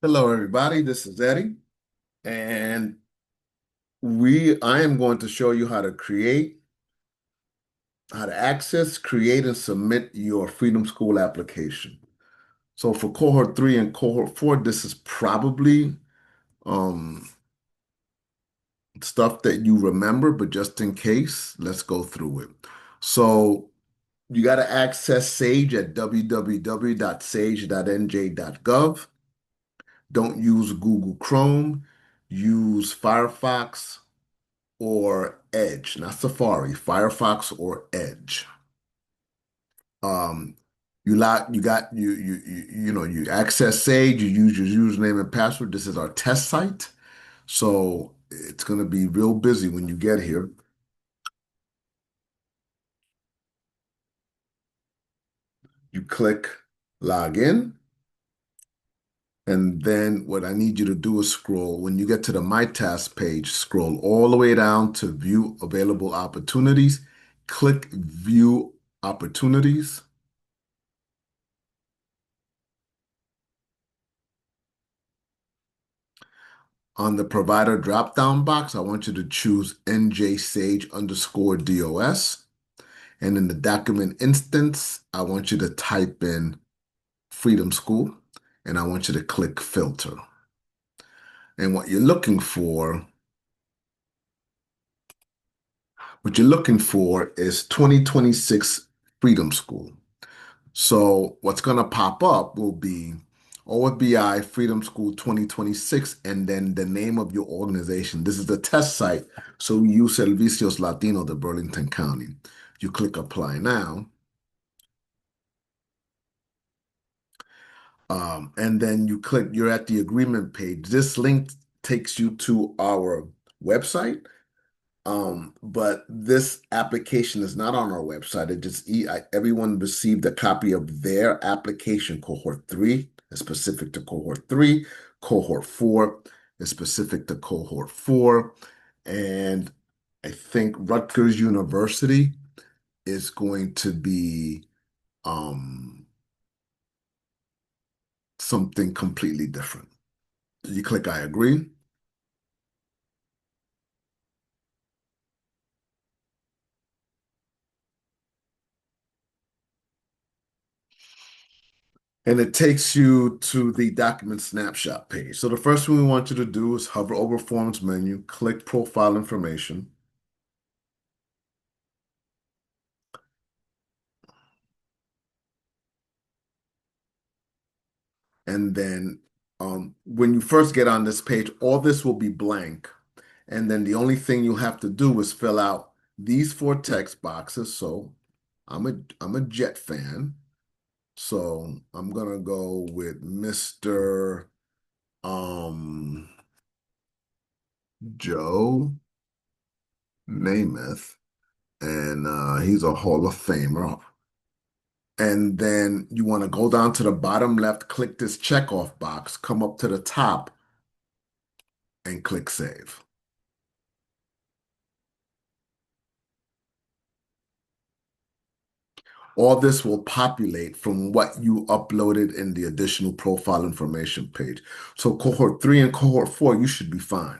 Hello, everybody. This is Eddie, and I am going to show you how to access, create, and submit your Freedom School application. So for cohort 3 and cohort 4, this is probably um, stuff that you remember, but just in case, let's go through it. So you got to access Sage at www.sage.nj.gov. Don't use Google Chrome. Use Firefox or Edge, not Safari, Firefox or Edge. Um, you access Sage, you use your username and password. This is our test site, so it's gonna be real busy when you get here. You click log in, and then what I need you to do is scroll. When you get to the My Task page, scroll all the way down to View Available Opportunities. Click View Opportunities. On the provider drop-down box, I want you to choose njsage_DOS. And in the document instance, I want you to type in Freedom School, and I want you to click Filter. And what you're looking for is 2026 Freedom School. So what's going to pop up will be OFBI Freedom School 2026 and then the name of your organization. This is the test site, so we use Servicios Latino de Burlington County. You click Apply Now, and then you're at the agreement page. This link takes you to our website. But this application is not on our website. Everyone received a copy of their application. Cohort 3 is specific to cohort 3. Cohort 4 is specific to cohort 4. And I think Rutgers University is going to be something completely different. You click I agree. And it takes you to the document snapshot page. So the first thing we want you to do is hover over Forms menu, click Profile Information. And then when you first get on this page, all this will be blank. And then the only thing you have to do is fill out these 4 text boxes. So I'm a Jet fan. So I'm gonna go with Mr. Um, Joe Namath, and he's a Hall of Famer. And then you want to go down to the bottom left, click this checkoff box, come up to the top, and click Save. All this will populate from what you uploaded in the additional profile information page. So cohort 3 and cohort 4, you should be fine.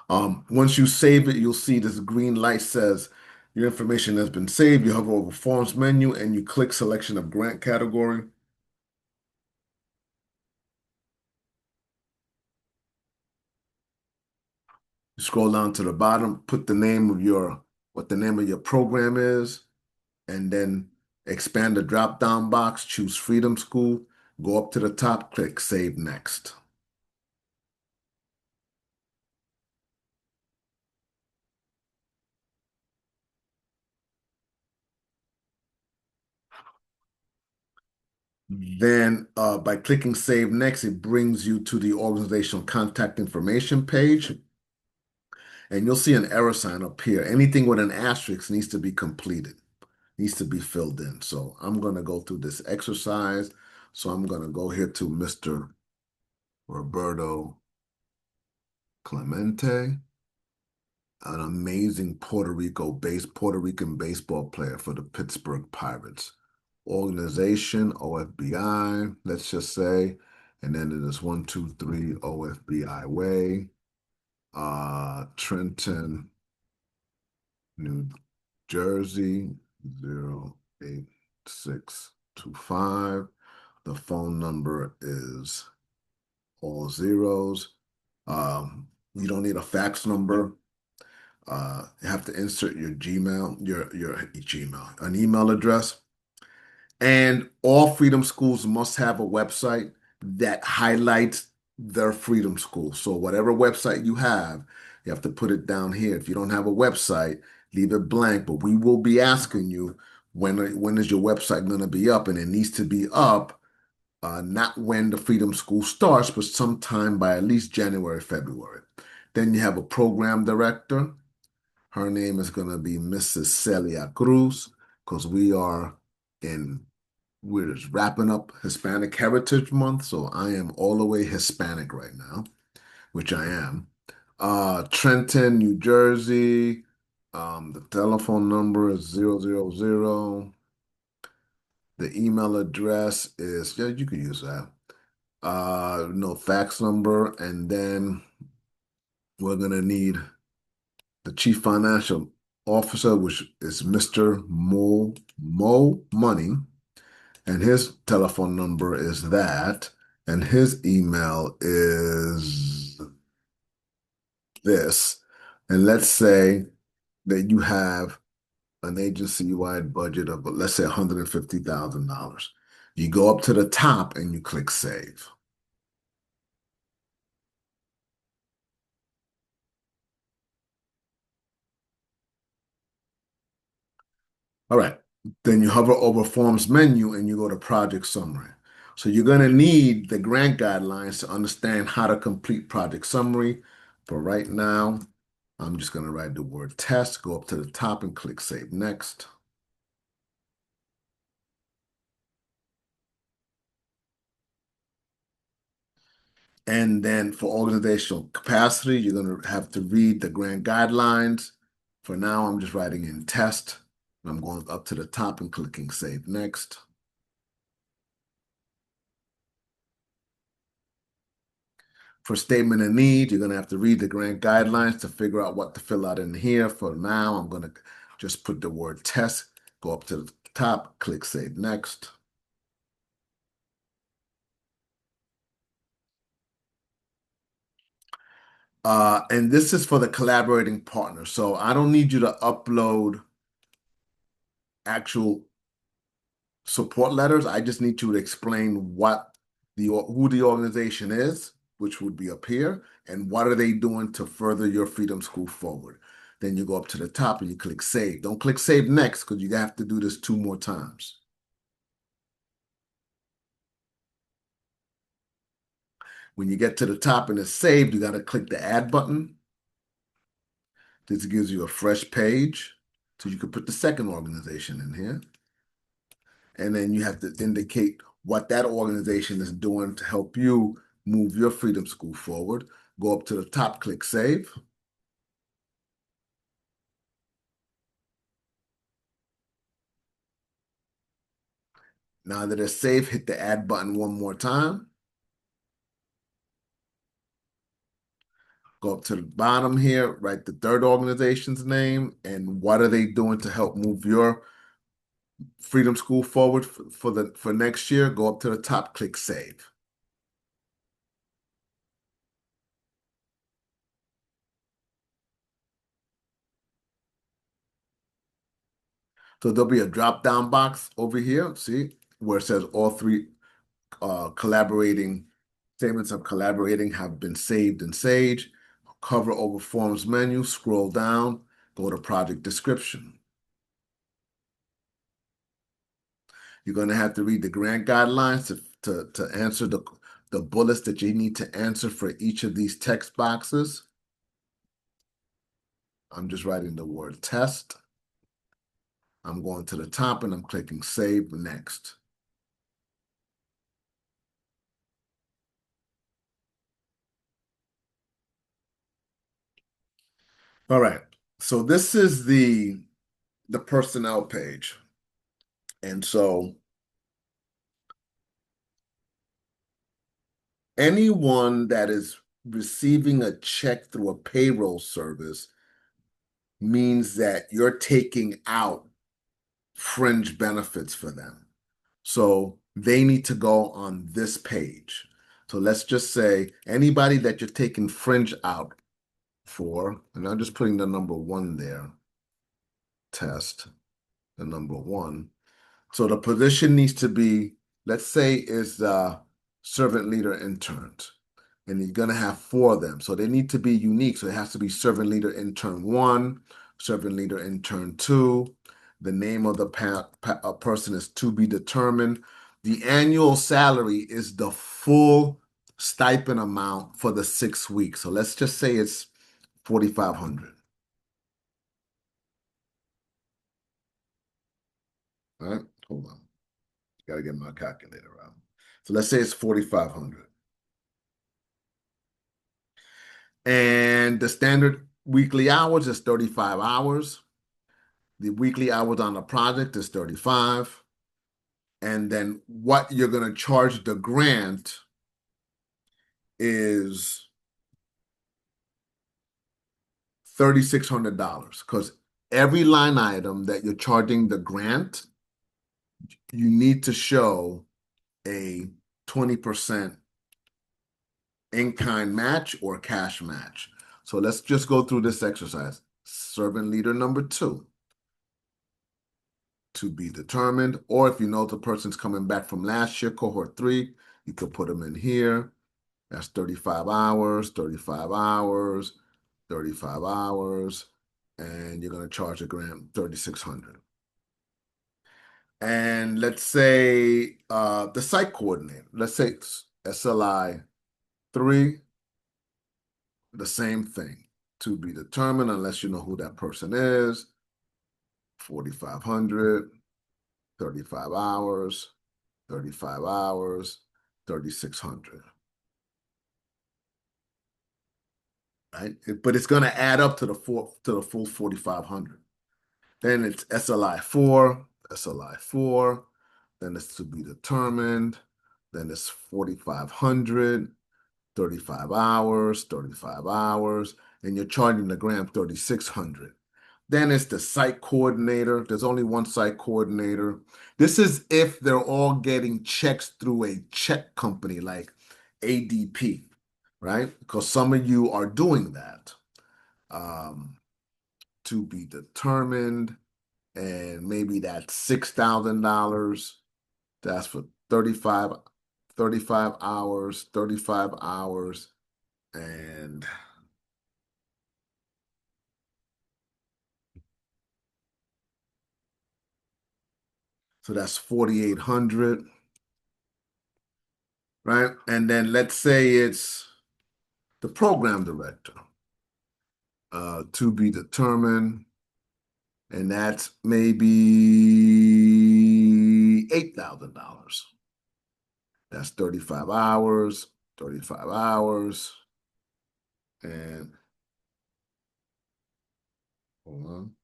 Once you save it, you'll see this green light says your information has been saved. You hover over Forms menu and you click Selection of Grant category. You scroll down to the bottom, put what the name of your program is, and then expand the drop-down box, choose Freedom School, go up to the top, click Save Next. Then by clicking Save Next, it brings you to the organizational contact information page. And you'll see an error sign up here. Anything with an asterisk needs to be completed, needs to be filled in. So I'm going to go through this exercise. So I'm going to go here to Mr. Roberto Clemente, an amazing Puerto Rican baseball player for the Pittsburgh Pirates. Organization, OFBI, let's just say, And then it is 123 OFBI Way, Trenton, New Jersey, 08625. The phone number is all zeros. You don't need a fax number. You have to insert your Gmail, your Gmail, an email address. And all Freedom Schools must have a website that highlights their Freedom School. So whatever website you have to put it down here. If you don't have a website, leave it blank. But we will be asking you when is your website going to be up, and it needs to be up not when the Freedom School starts, but sometime by at least January, February. Then you have a program director. Her name is going to be Mrs. Celia Cruz because in we're just wrapping up Hispanic Heritage Month, so I am all the way Hispanic right now, which I am. Trenton, New Jersey. The telephone number is 000. The email address is, yeah, you could use that. No fax number, and then we're gonna need the chief financial officer, which is Mr. Mo Money. And his telephone number is that, and his email is this. And let's say that you have an agency-wide budget of, let's say, $150,000. You go up to the top and you click Save. All right. Then you hover over Forms menu and you go to Project Summary. So you're going to need the grant guidelines to understand how to complete Project Summary. For right now, I'm just going to write the word test, go up to the top and click Save Next. And then for organizational capacity, you're going to have to read the grant guidelines. For now, I'm just writing in test. I'm going up to the top and clicking Save Next. For statement of need, you're going to have to read the grant guidelines to figure out what to fill out in here. For now, I'm going to just put the word test, go up to the top, click Save Next. And this is for the collaborating partner. So I don't need you to upload actual support letters. I just need you to explain who the organization is, which would be up here, and what are they doing to further your Freedom School forward. Then you go up to the top and you click Save. Don't click Save Next because you have to do this 2 more times. When you get to the top and it's saved, you got to click the Add button. This gives you a fresh page, so you can put the second organization in here. And then you have to indicate what that organization is doing to help you move your Freedom School forward. Go up to the top, click Save. Now that it's saved, hit the Add button one more time. Go up to the bottom here, write the third organization's name and what are they doing to help move your Freedom School forward for next year. Go up to the top, click Save. So there'll be a drop-down box over here, see, where it says all three collaborating statements of collaborating have been saved in Sage. Cover over Forms menu, scroll down, go to project description. You're going to have to read the grant guidelines to answer the bullets that you need to answer for each of these text boxes. I'm just writing the word test. I'm going to the top and I'm clicking Save Next. All right. So this is the personnel page. And so anyone that is receiving a check through a payroll service means that you're taking out fringe benefits for them. So they need to go on this page. So let's just say anybody that you're taking fringe out for, and I'm just putting the number one there, test, the number one. So the position needs to be, let's say, is servant leader interns. And you're going to have four of them. So they need to be unique. So it has to be servant leader intern one, servant leader intern two. The name of the person is to be determined. The annual salary is the full stipend amount for the 6 weeks. So let's just say it's 4,500. All right, hold on. Got to get my calculator out. So let's say it's 4,500. And the standard weekly hours is 35 hours. The weekly hours on the project is 35. And then what you're going to charge the grant is $3,600 because every line item that you're charging the grant, you need to show a 20% in-kind match or cash match. So let's just go through this exercise. Servant leader number two, to be determined, or if you know the person's coming back from last year, cohort 3, you could put them in here. That's 35 hours, 35 hours, 35 hours, and you're going to charge a grant 3,600. And let's say the site coordinator, let's say SLI 3, the same thing, to be determined unless you know who that person is, 4,500, 35 hours, 35 hours, 3,600. Right? But it's going to add up to the full 4,500. Then it's SLI 4, SLI 4, then it's to be determined, then it's 4,500, 35 hours, 35 hours, and you're charging the gram 3,600. Then it's the site coordinator. There's only one site coordinator. This is if they're all getting checks through a check company like ADP, right? Because some of you are doing that. To be determined, and maybe that's $6,000. That's for 35 hours, 35 hours, and so that's 4,800, right? And then let's say it's the program director, to be determined, and that's maybe $8,000. That's 35 hours, 35 hours, and hold on.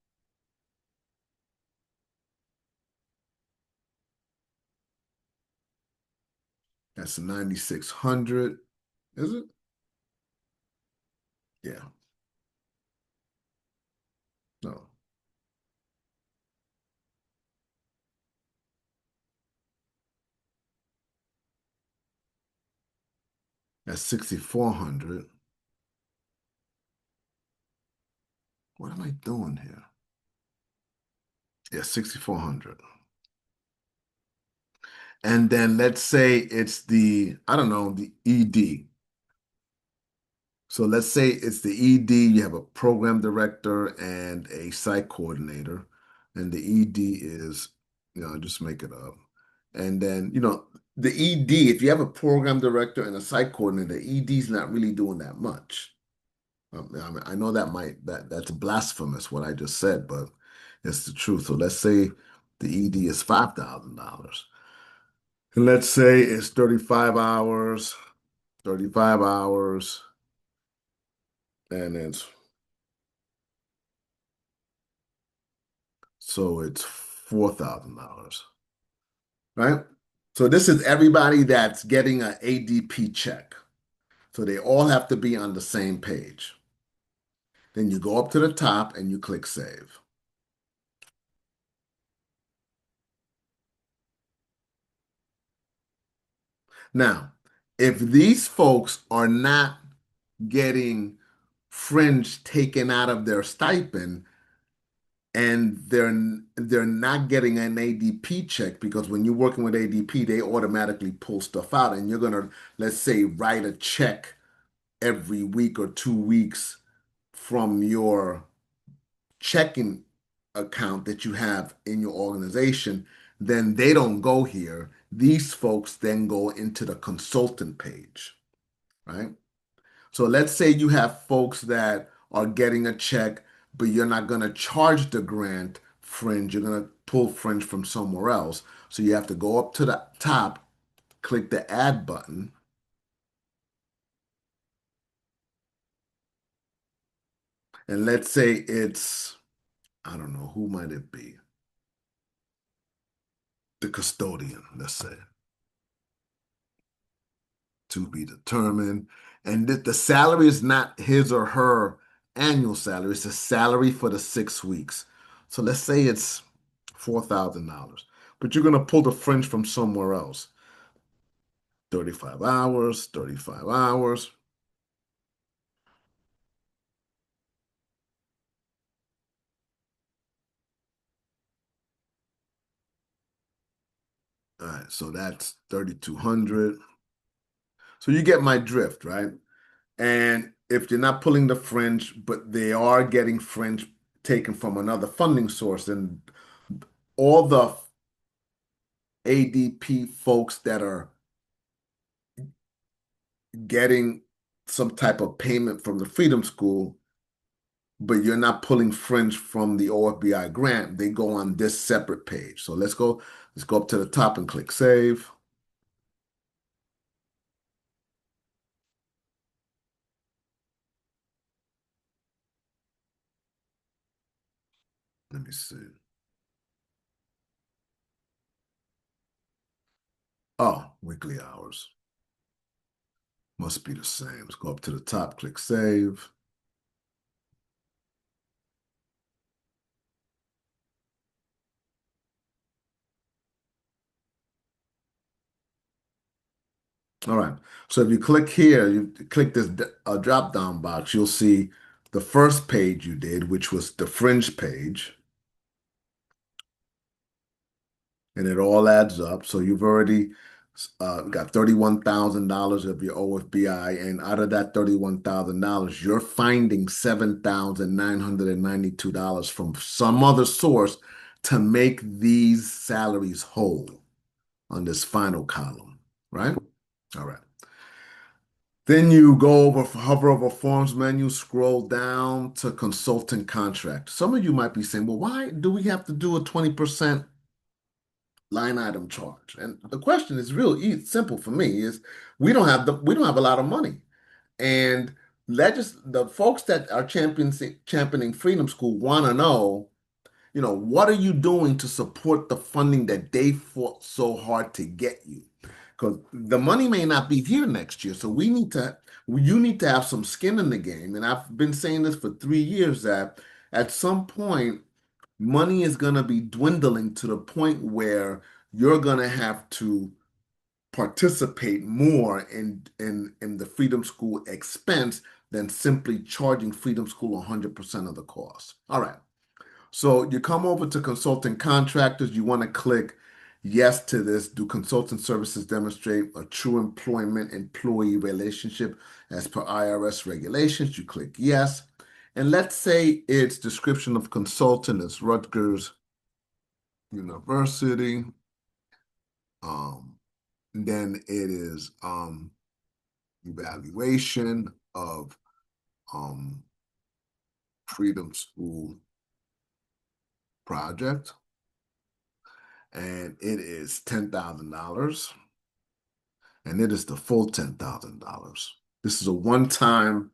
That's 9,600, is it? Yeah, no. That's 6,400. What am I doing here? Yeah, 6,400. And then let's say it's the, I don't know, the ED. So let's say it's the ED, you have a program director and a site coordinator, and the ED is, just make it up. And then, the ED, if you have a program director and a site coordinator, the ED is not really doing that much. I mean, I know that's blasphemous what I just said, but it's the truth. So let's say the ED is $5,000. And let's say it's 35 hours, 35 hours, and it's $4,000, right? So this is everybody that's getting an ADP check. So they all have to be on the same page. Then you go up to the top and you click save. Now, if these folks are not getting fringe taken out of their stipend and they're not getting an ADP check because when you're working with ADP, they automatically pull stuff out and you're gonna, let's say, write a check every week or 2 weeks from your checking account that you have in your organization, then they don't go here. These folks then go into the consultant page, right? So let's say you have folks that are getting a check, but you're not going to charge the grant fringe. You're going to pull fringe from somewhere else. So you have to go up to the top, click the add button, and let's say it's, I don't know, who might it be? The custodian, let's say, to be determined. And the salary is not his or her annual salary, it's a salary for the 6 weeks. So let's say it's $4,000, but you're going to pull the fringe from somewhere else. 35 hours, 35 hours. All right, so that's 3,200. So you get my drift, right? And if you're not pulling the fringe, but they are getting fringe taken from another funding source, then all the ADP folks that are getting some type of payment from the Freedom School, but you're not pulling fringe from the OFBI grant, they go on this separate page. So let's go up to the top and click save. Let me see. Oh, weekly hours. Must be the same. Let's go up to the top, click save. All right. So if you click here, you click this drop down box, you'll see the first page you did, which was the fringe page, and it all adds up. So you've already got $31,000 of your OFBI, and out of that $31,000, you're finding $7,992 from some other source to make these salaries whole on this final column, right? All right. Then you go over, hover over Forms menu, scroll down to Consultant Contract. Some of you might be saying, well, why do we have to do a 20% line item charge? And the question is real simple for me is we don't have a lot of money. And the folks that are championing Freedom School want to know, what are you doing to support the funding that they fought so hard to get you? Because the money may not be here next year. So you need to have some skin in the game. And I've been saying this for 3 years that at some point, money is going to be dwindling to the point where you're going to have to participate more in the Freedom School expense than simply charging Freedom School 100% of the cost. All right. So you come over to consulting contractors. You want to click yes to this. Do consulting services demonstrate a true employment-employee relationship as per IRS regulations? You click yes. And let's say its description of consultant is Rutgers University. Um, then it is evaluation of um, Freedom School project, and it is $10,000, and it is the full $10,000. This is a one time,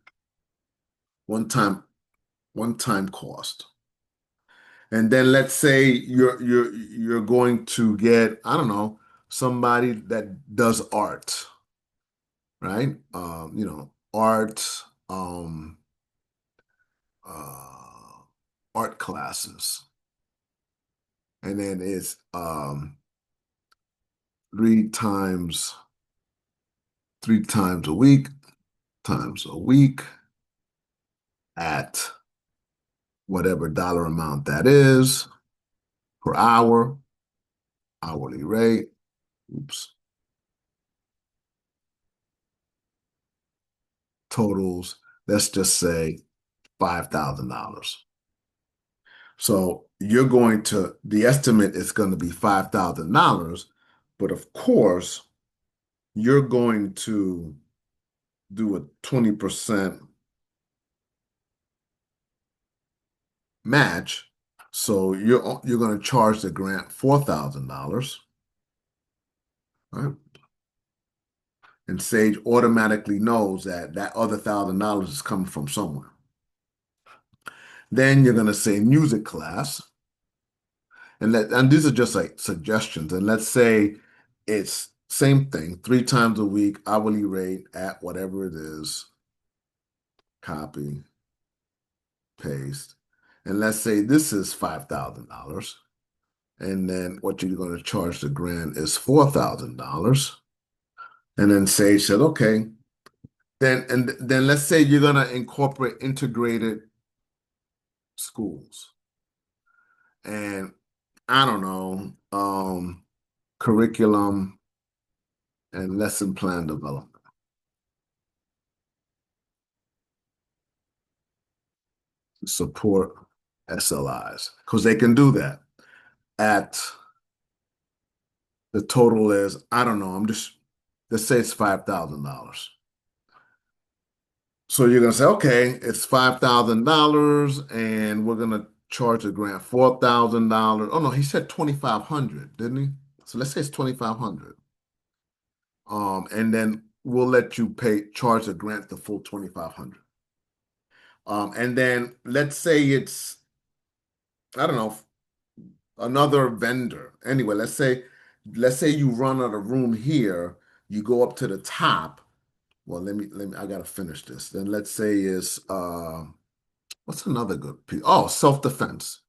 one time cost. And then let's say you're going to get, I don't know, somebody that does art, right? art, um, uh, art classes, and then it's three times three times a week at whatever dollar amount that is per hour, hourly rate. Oops, totals. Let's just say $5,000. So the estimate is going to be $5,000, but of course, you're going to do a 20% match. So you're going to charge the grant $4,000, right? And Sage automatically knows that that other $1,000 is coming from somewhere. Then you're going to say music class, and these are just like suggestions. And let's say it's same thing, three times a week, hourly rate at whatever it is, copy, paste. And let's say this is $5,000. And then what you're going to charge the grant is $4,000. And then Sage said, okay. Then let's say you're going to incorporate integrated schools. And I don't know, curriculum and lesson plan development. Support SLIs because they can do that at the total is, I don't know, let's say it's $5,000. So you're going to say, okay, it's $5,000 and we're going to charge the grant $4,000. Oh no, he said 2,500, didn't he? So let's say it's 2,500. And then we'll let you charge the grant the full 2,500. And then let's say it's, I don't know, another vendor. Anyway, let's say you run out of room here, you go up to the top. Well, let me I gotta finish this. Then let's say is what's another good piece? Oh, self-defense.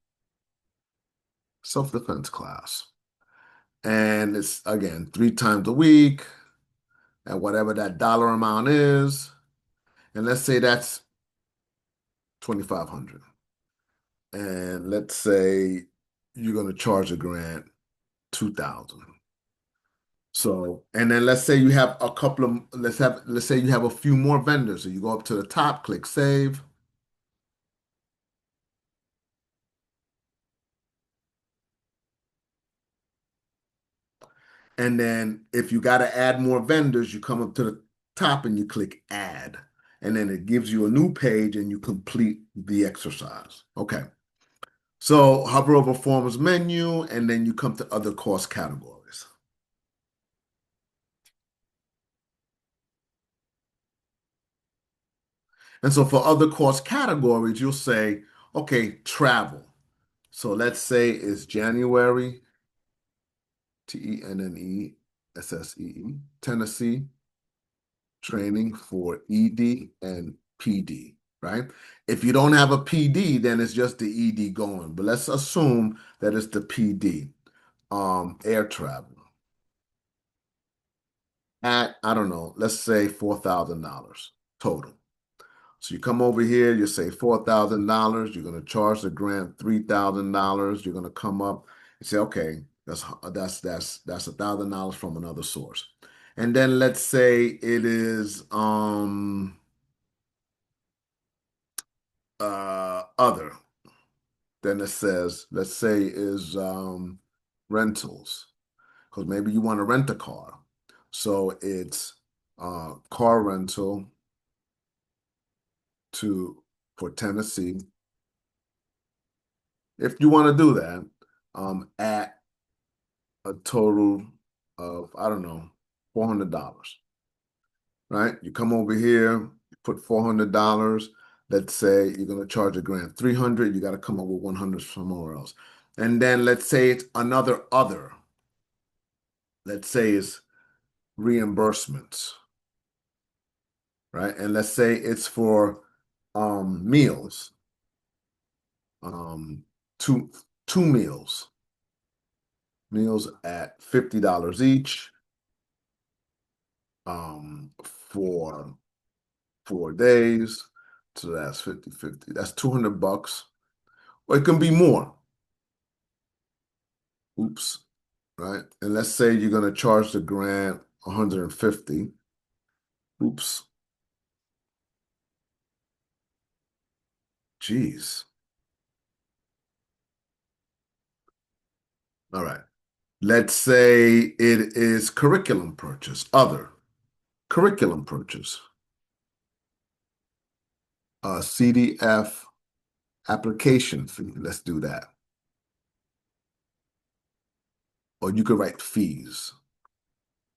Self-defense class. And it's again three times a week at whatever that dollar amount is. And let's say that's 2,500. And let's say you're gonna charge a grant 2,000. So, and then let's say you have a couple of, let's say you have a few more vendors. So you go up to the top, click save. And then if you got to add more vendors, you come up to the top and you click add. And then it gives you a new page and you complete the exercise. Okay. So hover over forms menu and then you come to other course categories. And so for other course categories, you'll say, okay, travel. So let's say it's January, Tennessee, Tennessee training for ED and PD, right? If you don't have a PD, then it's just the ED going. But let's assume that it's the PD, air travel at, I don't know, let's say $4,000 total. So you come over here, you say $4,000, you're going to charge the grant $3,000, you're going to come up and say, okay, that's $1,000 from another source. And then let's say it is other. Then it says, let's say is rentals, because maybe you want to rent a car. So it's car rental to for Tennessee. If you want to do that, at a total of, I don't know, $400, right? You come over here, you put $400. Let's say you're going to charge a grant 300, you got to come up with 100 somewhere else. And then let's say it's another other. Let's say it's reimbursements. right? And let's say it's for meals, um two two meals at $50 each for 4 days. So that's 50/50. That's 200 bucks. Or it can be more. Oops. Right? And let's say you're gonna charge the grant 150. Oops. Jeez. All right. Let's say it is curriculum purchase, other curriculum purchase, CDF application fee. Let's do that. Or you could write fees.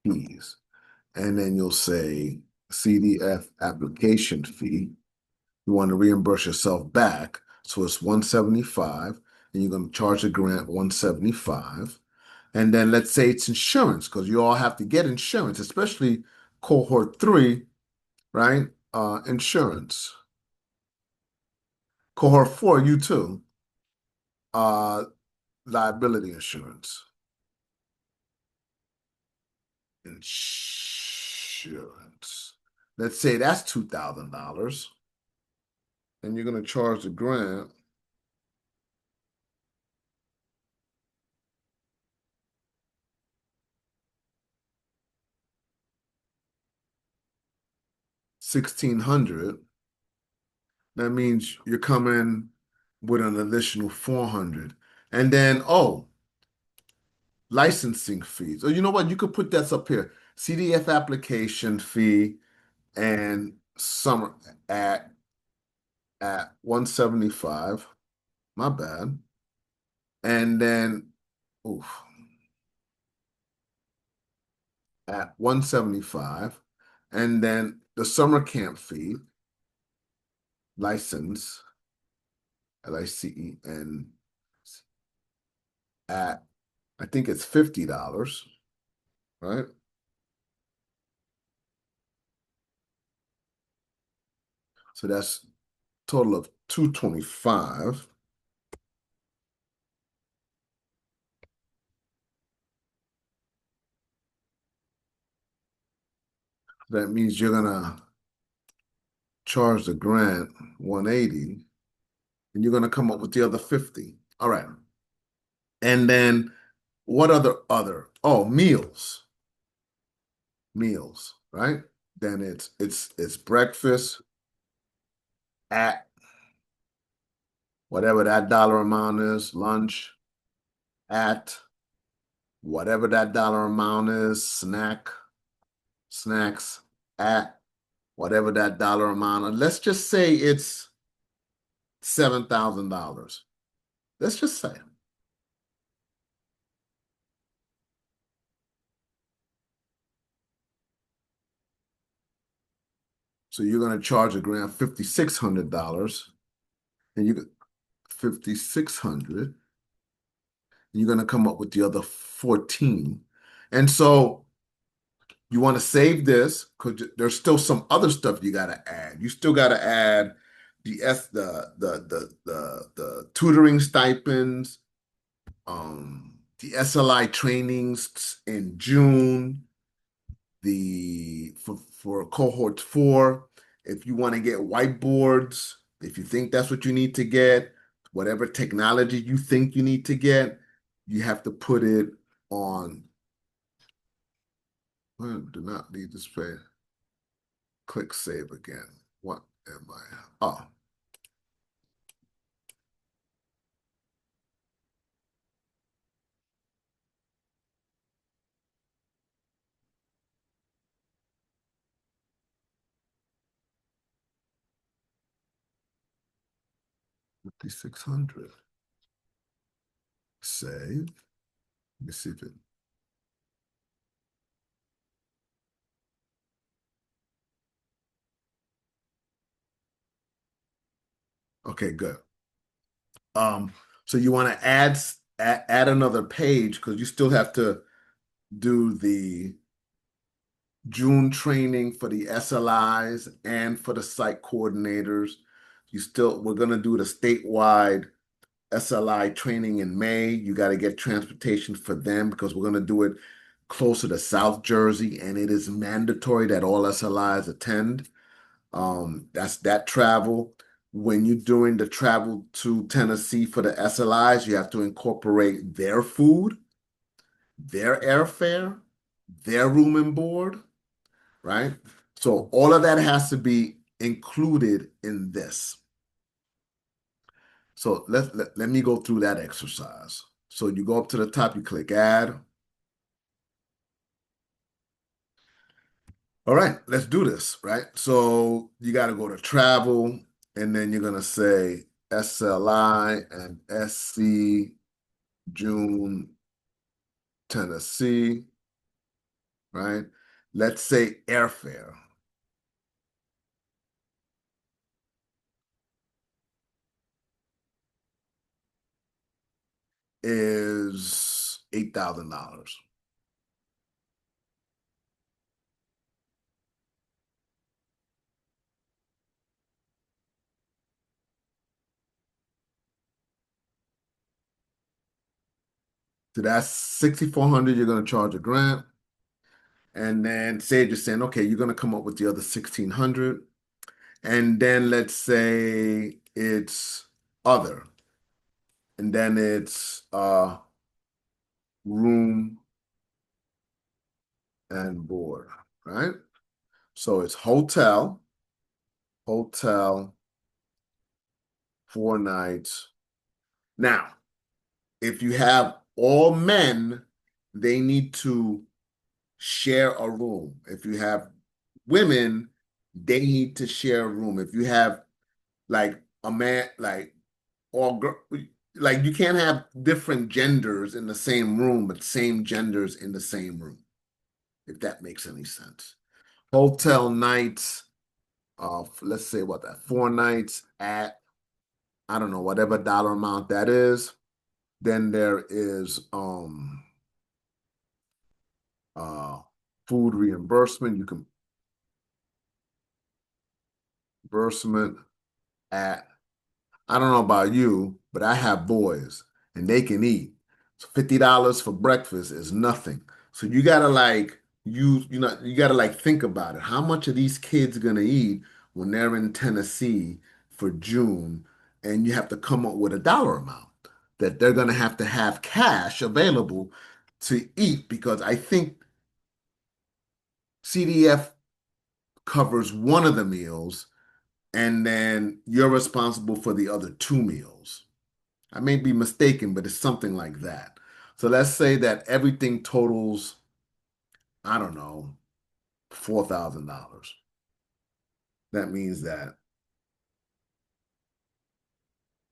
And then you'll say CDF application fee. You want to reimburse yourself back. So it's 175, and you're going to charge the grant 175. And then let's say it's insurance, because you all have to get insurance, especially cohort three, right? Insurance. Cohort four, you too. Uh, liability insurance. Insurance. Let's say that's $2,000. And you're going to charge the grant 1,600. That means you're coming with an additional 400. And then, oh, licensing fees. Oh, you know what? You could put that up here. CDF application fee and summer at 175. My bad. And then, oof, at 175. And then the summer camp fee, license, LICEN, at I think it's $50, right? So that's total of 225. That means you're gonna charge the grant 180, and you're gonna come up with the other 50. All right. And then what oh, meals, right? Then it's breakfast at whatever that dollar amount is, lunch at whatever that dollar amount is, snacks at whatever that dollar amount is. Let's just say it's $7,000. Let's just say. So you're going to charge a grant $5,600, and you 5,600, and you're going to come up with the other 14. And so you want to save this because there's still some other stuff you got to add. You still got to add the tutoring stipends, the SLI trainings in June, for cohort four. If you want to get whiteboards, if you think that's what you need to get, whatever technology you think you need to get, you have to put it on. Well, do not need to spray. Click save again. What am I? Oh, 5,600. Save. Let me see if it. Okay, good. Um, so you want to add another page because you still have to do June training for the SLIs and for the site coordinators. We're gonna do the statewide SLI training in May. You got to get transportation for them because we're going to do it closer to South Jersey, and it is mandatory that all SLIs attend. That's that travel. When you're doing the travel to Tennessee for the SLIs, you have to incorporate their food, their airfare, their room and board, right? So all of that has to be included in this. So let me go through that exercise. So you go up to the top, you click add. All right, let's do this, right? So you got to go to travel, and then you're going to say SLI and SC June, Tennessee, right? Let's say airfare is $8,000. So that's 6,400 you're going to charge a grant. And then say you're saying, okay, you're going to come up with the other 1,600. And then let's say it's other, and then it's room and board, right? So it's hotel, 4 nights. Now, if you have all men, they need to share a room. If you have women, they need to share a room. If you have like a man, like all girl, like you can't have different genders in the same room, but same genders in the same room, if that makes any sense. Hotel nights, let's say what that 4 nights at I don't know whatever dollar amount that is. Then there is uh food reimbursement. You can reimbursement at I don't know about you, but I have boys and they can eat. So $50 for breakfast is nothing. So you gotta like you gotta like think about it. How much are these kids gonna eat when they're in Tennessee for June? And you have to come up with a dollar amount that they're gonna have to have cash available to eat because I think CDF covers one of the meals and then you're responsible for the other two meals. I may be mistaken, but it's something like that. So let's say that everything totals, I don't know, $4,000. That means that,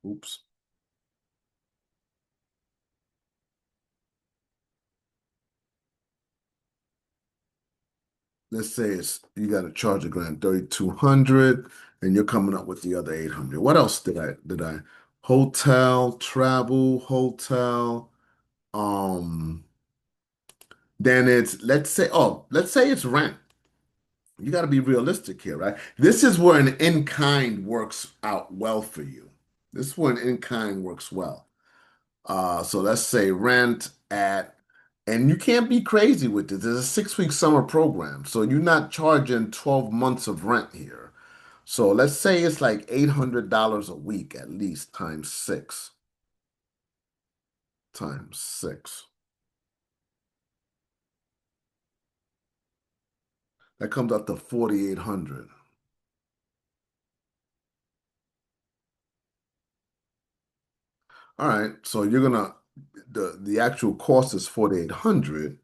oops, let's say it's you got to charge a grand 3,200 and you're coming up with the other 800. What else did I hotel, travel, hotel, um then it's let's say it's rent. You got to be realistic here, right? This is where an in-kind works out well for you. This is where an in-kind works well. So let's say rent at, and you can't be crazy with this. There's a 6 week summer program, so you're not charging 12 months of rent here. So let's say it's like $800 a week at least times six, times six. That comes out to 4,800. All right, so you're gonna the actual cost is 4,800.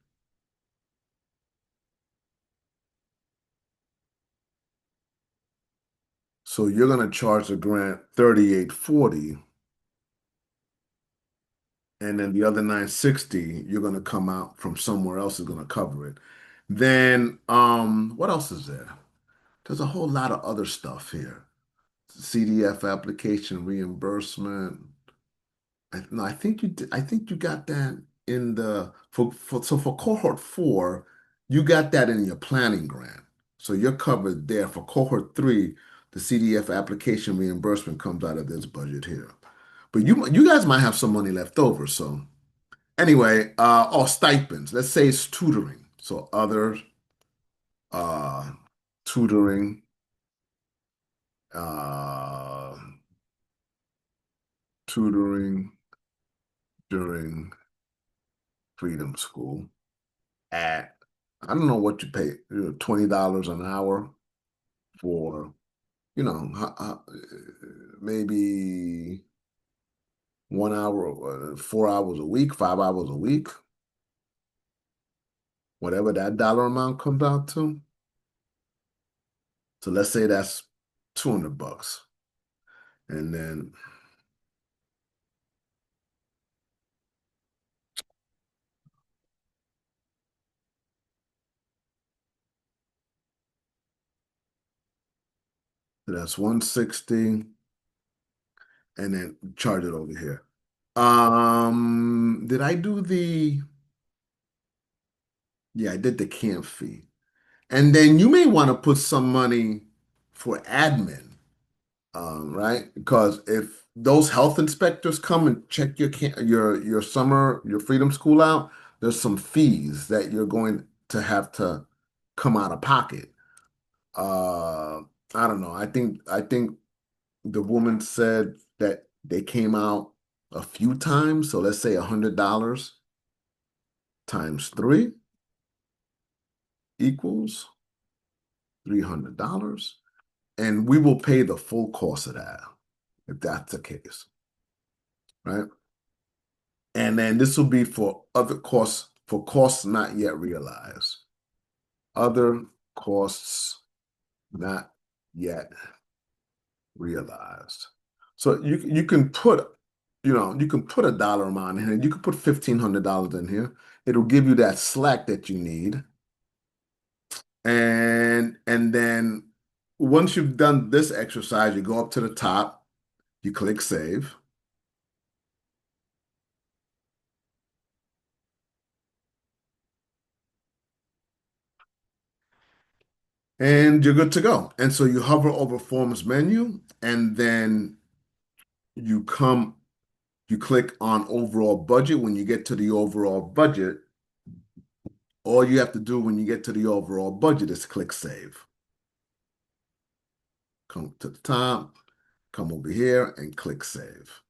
So you're gonna charge the grant 3,840, and then the other 960 you're gonna come out from somewhere else is gonna cover it. Then what else is there? There's a whole lot of other stuff here. CDF application reimbursement. No, I think you did, I think you got that in the for so for cohort 4, You got that in your planning grant. So you're covered there. For cohort three, the CDF application reimbursement comes out of this budget here. But you guys might have some money left over. So anyway, or stipends. Let's say it's tutoring. So other uh tutoring, uh tutoring during Freedom School at I don't know what you pay, $20 an hour for, maybe 1 hour, 4 hours a week, 5 hours a week, whatever that dollar amount comes out to. So let's say that's $200. And then that's 160 and then charge it over here. Did I do yeah, I did the camp fee. And then you may want to put some money for admin, right? Because if those health inspectors come and check your summer, your freedom school out, there's some fees that you're going to have to come out of pocket. Uh, I don't know. I think the woman said that they came out a few times. So let's say $100 times three equals $300. And we will pay the full cost of that if that's the case, right? And then this will be for other costs, for costs not yet realized. Other costs not yet realized. So you can put, you can put a dollar amount in here. You can put $1,500 in here. It'll give you that slack that you need. And then once you've done this exercise, you go up to the top, you click save. And you're good to go. And so you hover over Forms menu, and then you come, you click on Overall Budget. When you get to the Overall Budget, all you have to do when you get to the Overall Budget is click Save. Come to the top, come over here, and click Save.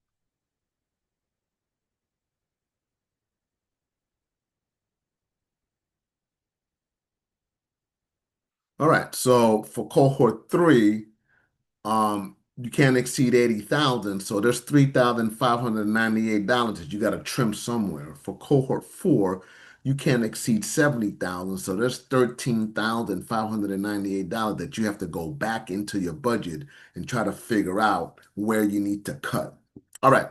All right, so for cohort three, you can't exceed 80,000, so there's $3,598 that you got to trim somewhere. For cohort four, you can't exceed 70,000, so there's $13,598 that you have to go back into your budget and try to figure out where you need to cut. All right.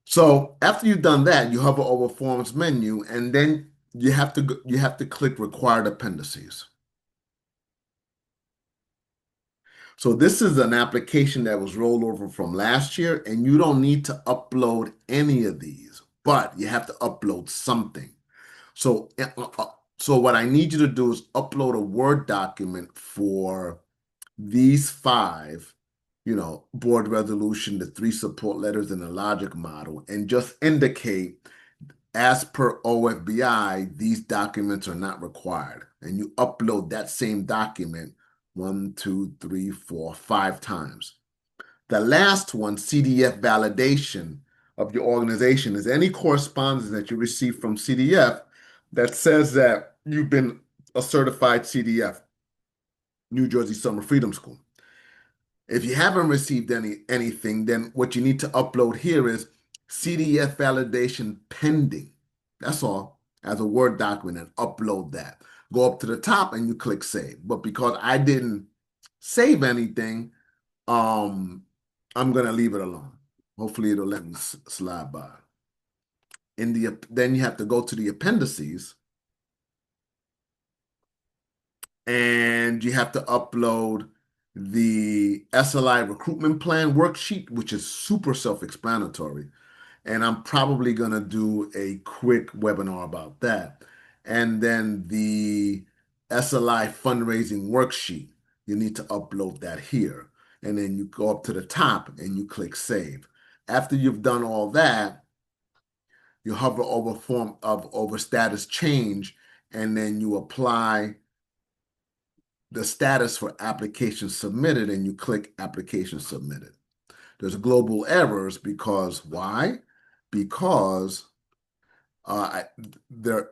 So after you've done that, you hover over Forms menu, and then you have to click Required Appendices. So this is an application that was rolled over from last year, and you don't need to upload any of these, but you have to upload something. So, so what I need you to do is upload a Word document for these five, board resolution, the three support letters, and the logic model, and just indicate, as per OFBI, these documents are not required. And you upload that same document one, two, three, four, 5 times. The last one, CDF validation of your organization, is any correspondence that you receive from CDF that says that you've been a certified CDF, New Jersey Summer Freedom School. If you haven't received anything, then what you need to upload here is CDF validation pending. That's all, as a Word document, and upload that. Go up to the top and you click save. But because I didn't save anything, I'm gonna leave it alone. Hopefully it'll let me slide by. Then you have to go to the appendices, and you have to upload the SLI recruitment plan worksheet, which is super self-explanatory. And I'm probably going to do a quick webinar about that. And then the SLI fundraising worksheet. You need to upload that here. And then you go up to the top and you click save. After you've done all that, you hover over over status change, and then you apply the status for application submitted and you click application submitted. There's global errors because why? Because uh, there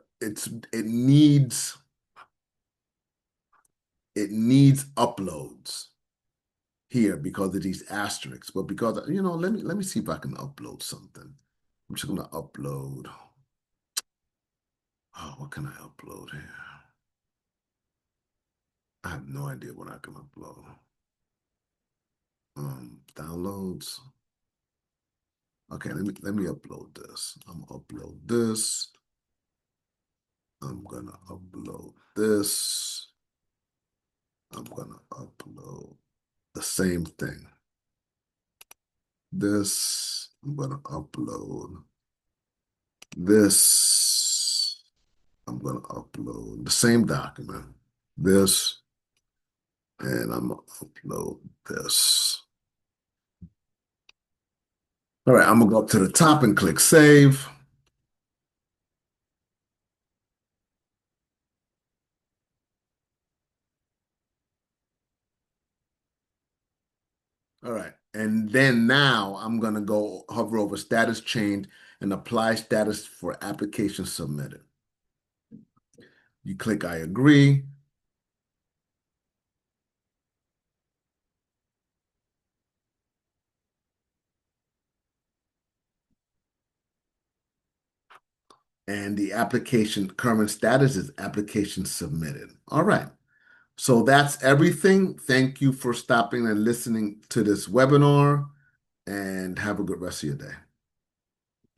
it needs uploads here because of these asterisks. But because let me see if I can upload something. I'm just gonna upload. Oh, what can I upload here? I have no idea what I can upload. Downloads. Okay, let me upload this. I'm gonna upload this. I'm gonna upload this. I'm gonna upload the same thing. This, I'm gonna upload this. I'm gonna upload the same document. This, and I'm gonna upload this. All right, I'm gonna go up to the top and click save. All right. And then now I'm going to go hover over status change and apply status for application submitted. You click I agree. And the application current status is application submitted. All right. So that's everything. Thank you for stopping and listening to this webinar, and have a good rest of your day.